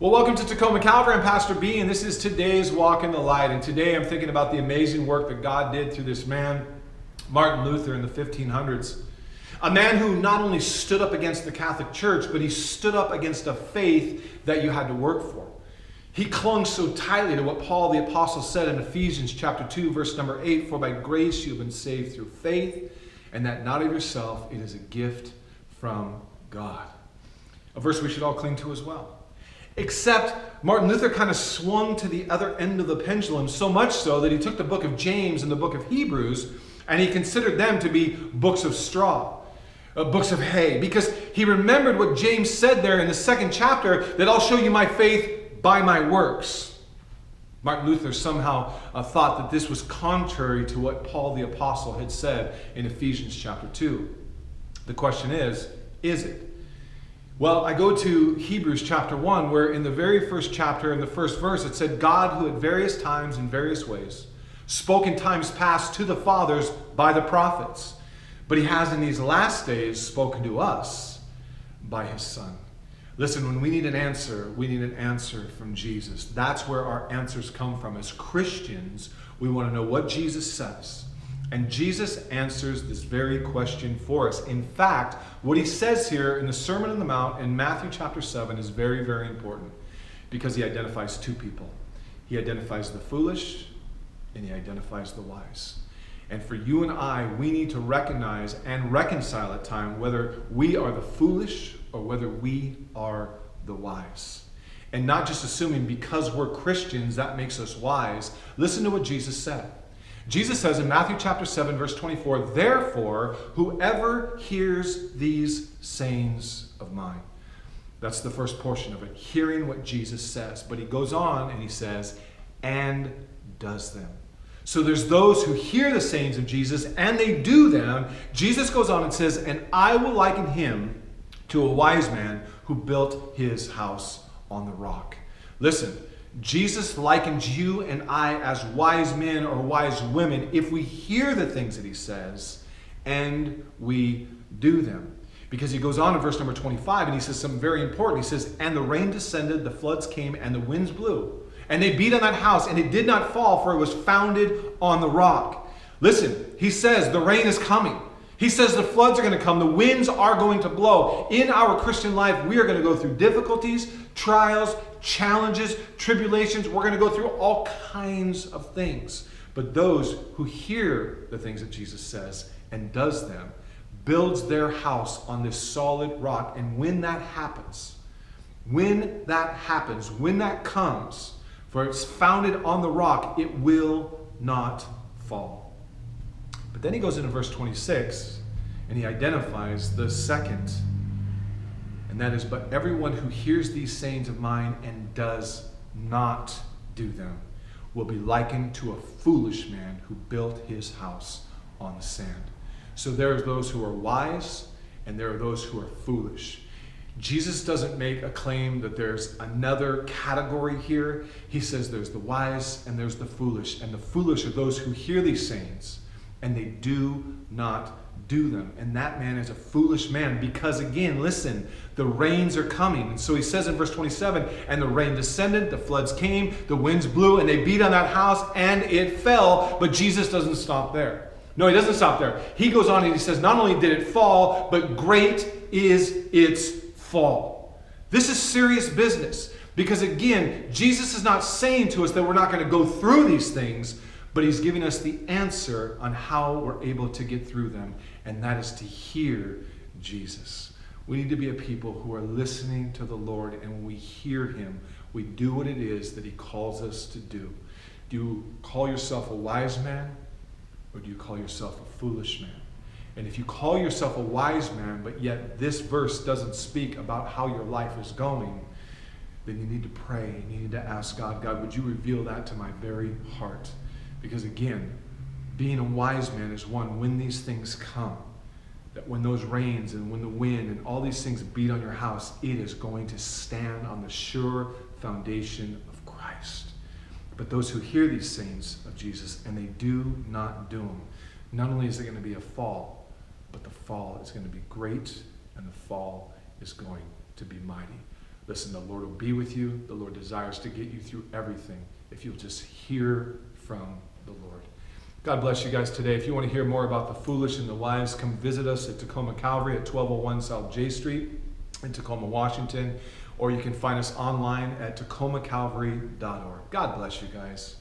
Well, welcome to Tacoma Calvary. I'm Pastor B, and this is today's Walk in the Light. And today I'm thinking about the amazing work that God did through this man, Martin Luther, in the 1500s. A man who not only stood up against the Catholic Church, but he stood up against a faith that you had to work for. He clung so tightly to what Paul the Apostle said in Ephesians chapter 2, verse number 8, "For by grace you have been saved through faith, and that not of yourself, it is a gift from God." A verse we should all cling to as well. Except Martin Luther kind of swung to the other end of the pendulum, so much so that he took the book of James and the book of Hebrews and he considered them to be books of straw, books of hay, because he remembered what James said there in the second chapter, that I'll show you my faith by my works. Martin Luther somehow thought that this was contrary to what Paul the Apostle had said in Ephesians chapter 2. The question is it? Well, I go to Hebrews chapter 1, where in the very first chapter, in the first verse, it said, "God, who at various times in various ways spoke in times past to the fathers by the prophets, but he has in these last days spoken to us by his Son." Listen, when we need an answer from Jesus. That's where our answers come from. As Christians, we want to know what Jesus says. And Jesus answers this very question for us. In fact, what he says here in the Sermon on the Mount in Matthew chapter 7 is very, very important, because he identifies two people. He identifies the foolish and he identifies the wise. And for you and I, we need to recognize and reconcile at times whether we are the foolish or whether we are the wise. And not just assuming because we're Christians that makes us wise. Listen to what Jesus said. Jesus says in Matthew chapter 7, verse 24, "Therefore, whoever hears these sayings of mine." That's the first portion of it, hearing what Jesus says. But he goes on and he says, "and does them." So there's those who hear the sayings of Jesus and they do them. Jesus goes on and says, "And I will liken him to a wise man who built his house on the rock." Listen, Jesus likens you and I as wise men or wise women if we hear the things that he says and we do them. Because he goes on in verse number 25 and he says something very important. He says, "And the rain descended, the floods came, and the winds blew. And they beat on that house, and it did not fall, for it was founded on the rock." Listen, he says the rain is coming. He says the floods are going to come. The winds are going to blow. In our Christian life, we are going to go through difficulties, trials, challenges, tribulations. We're going to go through all kinds of things. But those who hear the things that Jesus says and does them, builds their house on this solid rock. And when that happens, when that comes, for it's founded on the rock, it will not fall. But then he goes into verse 26 and he identifies the second. And that is, "But everyone who hears these sayings of mine and does not do them will be likened to a foolish man who built his house on the sand." So there are those who are wise and there are those who are foolish. Jesus doesn't make a claim that there's another category here. He says there's the wise and there's the foolish. And the foolish are those who hear these sayings and they do not do them. And that man is a foolish man because, again, listen, the rains are coming. And so he says in verse 27, "And the rain descended, the floods came, the winds blew, and they beat on that house, and it fell." But Jesus doesn't stop there. No, he doesn't stop there. He goes on and he says, not only did it fall, but great is its fall. This is serious business because, again, Jesus is not saying to us that we're not going to go through these things, but he's giving us the answer on how we're able to get through them, and that is to hear Jesus. We need to be a people who are listening to the Lord, and when we hear him, we do what it is that he calls us to do. Do you call yourself a wise man, or do you call yourself a foolish man? And if you call yourself a wise man, but yet this verse doesn't speak about how your life is going, then you need to pray and you need to ask God, "God, would you reveal that to my very heart?" Because again, being a wise man is one, when these things come, that when those rains and when the wind and all these things beat on your house, it is going to stand on the sure foundation of Christ. But those who hear these sayings of Jesus and they do not do them, not only is there going to be a fall, but the fall is going to be great and the fall is going to be mighty. Listen, the Lord will be with you. The Lord desires to get you through everything if you'll just hear from the Lord. God bless you guys today. If you want to hear more about the foolish and the wise, come visit us at Tacoma Calvary at 1201 South J Street in Tacoma, Washington. Or you can find us online at tacomacalvary.org. God bless you guys.